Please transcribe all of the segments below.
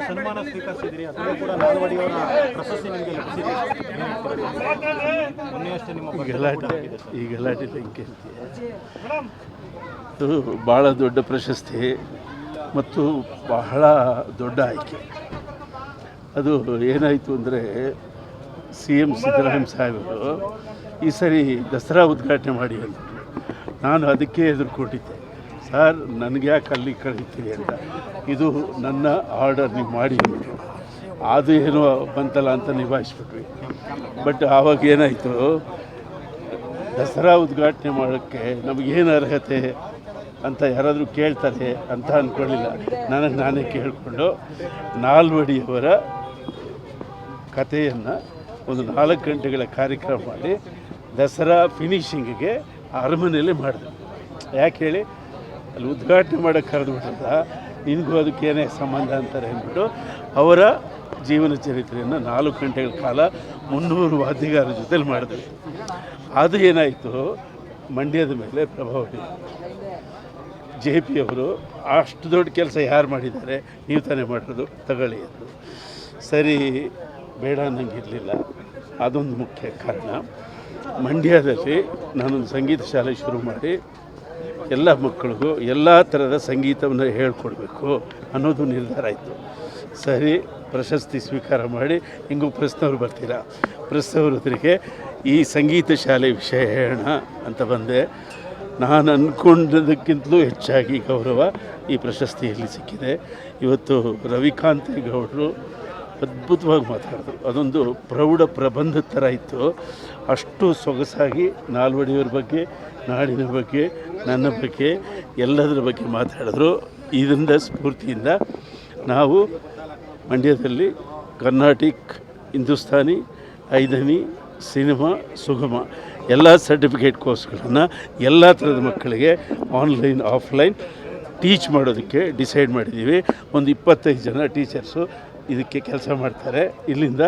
ಸನ್ಮಾನ ಸ್ವೀಕರಿಸಿದ್ರಿ, ಅದರಲ್ಲೂ ಕೂಡ ನಾಲ್ವಡಿಯವರ ಪ್ರಶಸ್ತಿ ನಿಮಗೆ ಲಭಿಸಿದೆ. ಮೊನ್ನೆಯಷ್ಟೇ ನಿಮ್ಮ ಈ ಗಲಾಟೆ ಬೆಂಕಿ ಇದು ಭಾಳ ದೊಡ್ಡ ಪ್ರಶಸ್ತಿ ಮತ್ತು ಬಹಳ ದೊಡ್ಡ ಆಯ್ಕೆ. ಅದು ಏನಾಯಿತು ಅಂದರೆ CM ಸಿದ್ದರಾಮಯ್ಯ ಸಾಹೇಬರು ಈ ಸರಿ ದಸರಾ ಉದ್ಘಾಟನೆ ಮಾಡಿ ಅಂತ ನಾನು ಅದಕ್ಕೆ ಎದುರುಕೊಟ್ಟಿದ್ದೆ. ಸರ್ ನನಗೆ ಯಾಕೆ ಅಲ್ಲಿ ಕಳೀತೀರಿ ಅಂತ, ಇದು ನನ್ನ ಆರ್ಡರ್ ನೀವು ಮಾಡಿ ಅಂದರು. ಅದು ಏನೋ ಬಂತಲ್ಲ ಅಂತ ನಿಭಾಯಿಸ್ಬಿಟ್ವಿ. ಬಟ್ ಆವಾಗ ಏನಾಯಿತು, ದಸರಾ ಉದ್ಘಾಟನೆ ಮಾಡೋಕ್ಕೆ ನಮಗೇನು ಅರ್ಹತೆ ಅಂತ ಯಾರಾದರೂ ಕೇಳ್ತಾರೆ ಅಂತ ಅಂದ್ಕೊಳ್ಳಿಲ್ಲ. ನನಗೆ ನಾನೇ ಕೇಳಿಕೊಂಡು ನಾಲ್ವಡಿಯವರ ಕಥೆಯನ್ನು ಒಂದು 4 ಗಂಟೆಗಳ ಕಾರ್ಯಕ್ರಮ ಮಾಡಿ ದಸರಾ ಫಿನಿಷಿಂಗಿಗೆ ಅರಮನೆಯಲ್ಲಿ ಮಾಡಿದೆ. ಯಾಕೆ ಹೇಳಿ, ಅಲ್ಲಿ ಉದ್ಘಾಟನೆ ಮಾಡೋಕ್ಕೆ ಕರೆದುಬಿಟ್ಟದ, ನಿನಗೂ ಅದಕ್ಕೇನೇ ಸಂಬಂಧ ಅಂತಾರೆ ಅಂದ್ಬಿಟ್ಟು ಅವರ ಜೀವನ ಚರಿತ್ರೆಯನ್ನು 4 ಗಂಟೆಗಳ ಕಾಲ 300 ವಾದ್ಯಗಾರರ ಜೊತೆಲಿ ಮಾಡಿದೆ. ಅದು ಏನಾಯಿತು, ಮಂಡ್ಯದ ಮೇಲೆ ಪ್ರಭಾವ ಬೀರಿತು. JP ಅವರು ಅಷ್ಟು ದೊಡ್ಡ ಕೆಲಸ ಯಾರು ಮಾಡಿದ್ದಾರೆ, ನೀವು ತಾನೇ ಮಾಡಿರೋದು, ತಗೊಳ್ಳಿ ಅದು ಸರಿ ಬೇಡ ಅನ್ನಂಗಿರಲಿಲ್ಲ. ಅದೊಂದು ಮುಖ್ಯ ಕಾರಣ. ಮಂಡ್ಯದಲ್ಲಿ ನಾನೊಂದು ಸಂಗೀತ ಶಾಲೆ ಶುರು ಮಾಡಿ ಎಲ್ಲ ಮಕ್ಕಳಿಗೂ ಎಲ್ಲ ಥರದ ಸಂಗೀತವನ್ನು ಹೇಳ್ಕೊಡ್ಬೇಕು ಅನ್ನೋದು ನಿರ್ಧಾರ ಆಯಿತು. ಸರಿ, ಪ್ರಶಸ್ತಿ ಸ್ವೀಕಾರ ಮಾಡಿ ಹಿಂಗೂ ಪ್ರಶ್ನವ್ರು ಬರ್ತೀರಾ, ಪ್ರಶ್ನವ್ರಿಗೆ ಈ ಸಂಗೀತ ಶಾಲೆ ವಿಷಯ ಹೇಳೋಣ ಅಂತ ಬಂದೆ. ನಾನು ಅಂದ್ಕೊಂಡದಕ್ಕಿಂತಲೂ ಹೆಚ್ಚಾಗಿ ಗೌರವ ಈ ಪ್ರಶಸ್ತಿಯಲ್ಲಿ ಸಿಕ್ಕಿದೆ. ಇವತ್ತು ರವಿಕಾಂತೇಗೌಡರು ಅದ್ಭುತವಾಗಿ ಮಾತಾಡಿದ್ರು. ಅದೊಂದು ಪ್ರೌಢ ಪ್ರಬಂಧದ ಥರ ಇತ್ತು. ಅಷ್ಟು ಸೊಗಸಾಗಿ ನಾಲ್ವಡಿಯವರ ಬಗ್ಗೆ, ನಾಡಿನ ಬಗ್ಗೆ, ನನ್ನ ಬಗ್ಗೆ, ಎಲ್ಲದರ ಬಗ್ಗೆ ಮಾತಾಡಿದ್ರು. ಇದರಿಂದ ಸ್ಫೂರ್ತಿಯಿಂದ ನಾವು ಮಂಡ್ಯದಲ್ಲಿ ಕರ್ನಾಟಿಕ್, ಹಿಂದೂಸ್ತಾನಿ, ಐದನಿ, ಸಿನಿಮಾ, ಸುಗಮ ಎಲ್ಲ ಸರ್ಟಿಫಿಕೇಟ್ ಕೋರ್ಸ್ಗಳನ್ನು ಎಲ್ಲ ಥರದ ಮಕ್ಕಳಿಗೆ ಆನ್ಲೈನ್ ಆಫ್ಲೈನ್ ಟೀಚ್ ಮಾಡೋದಕ್ಕೆ ಡಿಸೈಡ್ ಮಾಡಿದ್ದೀವಿ. ಒಂದು 25 ಜನ ಟೀಚರ್ಸು ಇದಕ್ಕೆ ಕೆಲಸ ಮಾಡ್ತಾರೆ. ಇಲ್ಲಿಂದ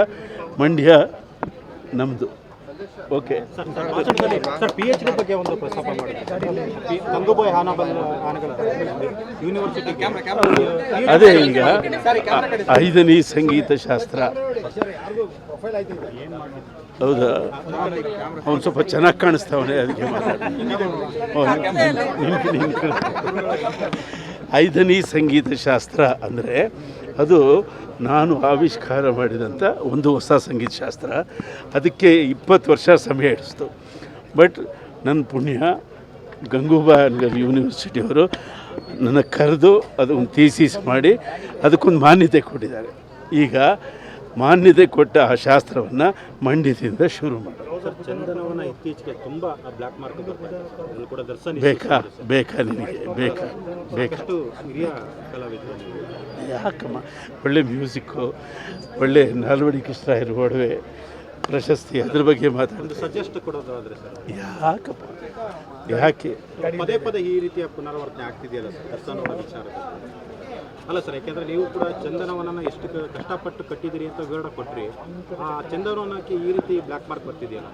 ಮಂಡ್ಯ ನಮ್ಮದು. ಓಕೆ ಸರ್, PhD ಬಗ್ಗೆ ಒಂದು ಪ್ರಸ್ತಾಪ ಮಾಡಿದ್ದೆ. ಗಂಗೂಬಾಯಿ ಆನೆಗಳ ಯೂನಿವರ್ಸಿಟಿ ಅದೇ ಈಗ 5ನೇ ಸಂಗೀತ ಶಾಸ್ತ್ರ. ಹೌದಾ, ಅವನು ಸ್ವಲ್ಪ ಚೆನ್ನಾಗಿ ಕಾಣಿಸ್ತಾವನೆ, ಅದಕ್ಕೆ ಮಾತಾಡ. 5ನೇ ಸಂಗೀತ ಶಾಸ್ತ್ರ ಅಂದರೆ ಅದು ನಾನು ಆವಿಷ್ಕಾರ ಮಾಡಿದಂಥ ಒಂದು ಹೊಸ ಸಂಗೀತ ಶಾಸ್ತ್ರ. ಅದಕ್ಕೆ 20 ವರ್ಷ ಸಮಯ ಹಿಡಿಸ್ತು. ಬಟ್ ನನ್ನ ಪುಣ್ಯ, ಗಂಗೂಬಾಯಿ ಯೂನಿವರ್ಸಿಟಿಯವರು ನನ್ನ ಕರೆದು ಅದೊಂದು ಥೀಸಿಸ್ ಮಾಡಿ ಅದಕ್ಕೊಂದು ಮಾನ್ಯತೆ ಕೊಟ್ಟಿದ್ದಾರೆ. ಈಗ ಮಾನ್ಯತೆ ಕೊಟ್ಟ ಆ ಶಾಸ್ತ್ರವನ್ನು ಮಂಡ್ಯದಿಂದ ಶುರು ಮಾಡಿ. ಚಂದನವನ ಇತ್ತೀಚೆಗೆ ತುಂಬ ಬ್ಲ್ಯಾಕ್ ಮಾರ್ಕ್ ಕೂಡ ದರ್ಶನ ಬೇಕಾ ನಿನಗೆ ಬೇಕಷ್ಟು ಹಿರಿಯ ಕಲಾವಿದರು. ಯಾಕಮ್ಮ, ಒಳ್ಳೆ ಮ್ಯೂಸಿಕ್ಕು, ಒಳ್ಳೆ ನಾಲ್ವಡಿ ಕೃಷ್ಣರಾಯರ ಒಡವೆ ಪ್ರಶಸ್ತಿ, ಅದ್ರ ಬಗ್ಗೆ ಮಾತಾಡೋದು ಸಜೆಸ್ಟ್ ಕೊಡೋದಾದರೆ ಸರ್, ಯಾಕಪ್ಪ, ಯಾಕೆ ಪದೇ ಪದೇ ಈ ರೀತಿಯ ಪುನರಾವರ್ತನೆ ಆಗ್ತಿದೆಯಲ್ಲ ಸರ್ ದರ್ಶನವನ ವಿಚಾರದಲ್ಲಿ? ಅಲ್ಲ ಸರ್, ಯಾಕೆಂದರೆ ನೀವು ಕೂಡ ಚಂದನವನನ್ನು ಎಷ್ಟು ಕಷ್ಟಪಟ್ಟು ಕಟ್ಟಿದ್ದೀರಿ ಅಂತ ವಿವರಣೆ ಕೊಟ್ಟರಿ. ಆ ಚಂದನವನಕ್ಕೆ ಈ ರೀತಿ ಬ್ಲ್ಯಾಕ್ ಮಾರ್ಕ್ ಬರ್ತಿದೆಯಲ್ಲ?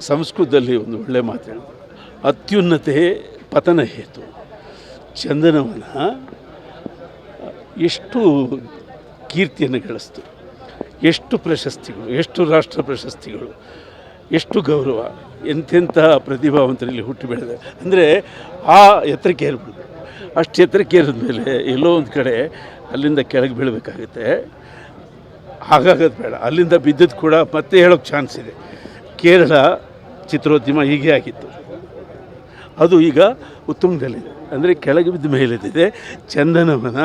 ಸಂಸ್ಕೃತದಲ್ಲಿ ಒಂದು ಒಳ್ಳೆ ಮಾತು ಹೇಳಿದ್ರು, ಅತ್ಯುನ್ನತೆ ಪತನ ಹೇತು. ಚಂದನವನ ಎಷ್ಟು ಕೀರ್ತಿಯನ್ನು ಗಳಿಸ್ತು, ಎಷ್ಟು ಪ್ರಶಸ್ತಿಗಳು, ಎಷ್ಟು ರಾಷ್ಟ್ರ ಪ್ರಶಸ್ತಿಗಳು, ಎಷ್ಟು ಗೌರವ, ಎಂತೆಂಥ ಪ್ರತಿಭಾವಂತರಲ್ಲಿ ಹುಟ್ಟಿ ಬೆಳೆದ. ಅಂದರೆ ಆ ಎತ್ತರಕ್ಕೆ ಏರ್ಬಿಡ್ದು. ಅಷ್ಟು ಎತ್ತರಕ್ಕೆ ಏರಿದ ಮೇಲೆ ಎಲ್ಲೋ ಒಂದು ಕಡೆ ಅಲ್ಲಿಂದ ಕೆಳಗೆ ಬೀಳಬೇಕಾಗುತ್ತೆ. ಹಾಗಾಗೋದು ಬೇಡ. ಅಲ್ಲಿಂದ ಬಿದ್ದದ್ದು ಕೂಡ ಮತ್ತೆ ಹೇಳೋಕ್ಕೆ ಚಾನ್ಸ್ ಇದೆ. ಕೇರಳ ಚಿತ್ರೋದ್ಯಮ ಹೀಗೆ ಆಗಿತ್ತು, ಅದು ಈಗ ಉತ್ತುಂಗದಲ್ಲಿದೆ. ಅಂದರೆ ಕೆಳಗೆ ಬಿದ್ದ ಮೇಲಿದೆ. ಚಂದನವನ,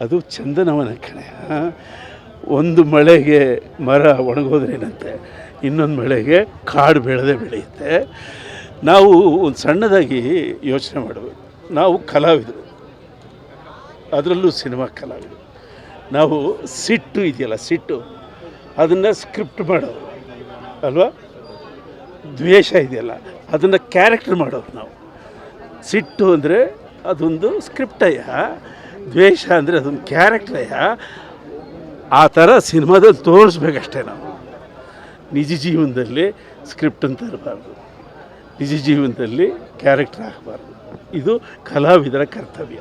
ಅದು ಚಂದನವನ ಕಣೆ. ಒಂದು ಮಳೆಗೆ ಮರ ಒಣಗೋದ್ರೇನಂತೆ, ಇನ್ನೊಂದು ಮಳೆಗೆ ಕಾಡು ಬೆಳೆಯುತ್ತೆ. ನಾವು ಒಂದು ಸಣ್ಣದಾಗಿ ಯೋಚನೆ ಮಾಡಬೇಕು. ನಾವು ಕಲಾವಿದರು, ಅದರಲ್ಲೂ ಸಿನಿಮಾ ಕಲಾವಿದರು. ನಾವು ಸಿಟ್ಟು ಇದೆಯಲ್ಲ, ಸಿಟ್ಟು, ಅದನ್ನು ಸ್ಕ್ರಿಪ್ಟ್ ಮಾಡೋರು ಅಲ್ವಾ. ದ್ವೇಷ ಇದೆಯಲ್ಲ, ಅದನ್ನು ಕ್ಯಾರೆಕ್ಟರ್ ಮಾಡೋರು ನಾವು. ಸಿಟ್ಟು ಅಂದರೆ ಅದೊಂದು ಸ್ಕ್ರಿಪ್ಟಯ್ಯ, ದ್ವೇಷ ಅಂದರೆ ಅದೊಂದು ಕ್ಯಾರೆಕ್ಟರಯ್ಯ. ಆ ಥರ ಸಿನಿಮಾದಲ್ಲಿ ತೋರಿಸ್ಬೇಕಷ್ಟೇ ನಾವು. ನಿಜ ಜೀವನದಲ್ಲಿ ಸ್ಕ್ರಿಪ್ಟನ್ನು ತರಬಾರ್ದು, ನಿಜ ಜೀವನದಲ್ಲಿ ಕ್ಯಾರೆಕ್ಟರ್ ಆಗಬಾರ್ದು. ಇದು ಕಲಾವಿದರ ಕರ್ತವ್ಯ.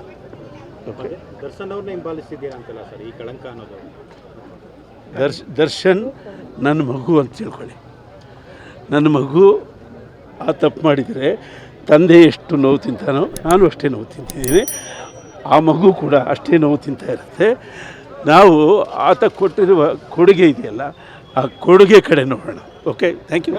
ಓಕೆ. ದರ್ಶನ್ ಅವ್ರನ್ನ ಹಿಂಬಾಲಿಸಿದ್ದೀರಾ ಅಂತಲ್ಲ ಸರ್ ಈ ಕಳಂಕ ಅನ್ನೋದು? ದರ್ಶನ್ ನನ್ನ ಮಗು ಅಂತ ತಿಳ್ಕೊಳ್ಳಿ. ನನ್ನ ಮಗು ಆ ತಪ್ಪು ಮಾಡಿದರೆ ತಂದೆ ಎಷ್ಟು ನೋವು ತಿಂತಾನೋ ನಾನು ಅಷ್ಟೇ ನೋವು ತಿಂತಿದ್ದೀನಿ. ಆ ಮಗು ಕೂಡ ಅಷ್ಟೇ ನೋವು ತಿಂತಾ ಇರುತ್ತೆ. ನಾವು ಆತ ಕೊಟ್ಟಿರುವ ಕೊಡುಗೆ ಇದೆಯಲ್ಲ, ಆ ಕೊಡುಗೆ ಕಡೆ ನೋಡೋಣ. Okay, thank you.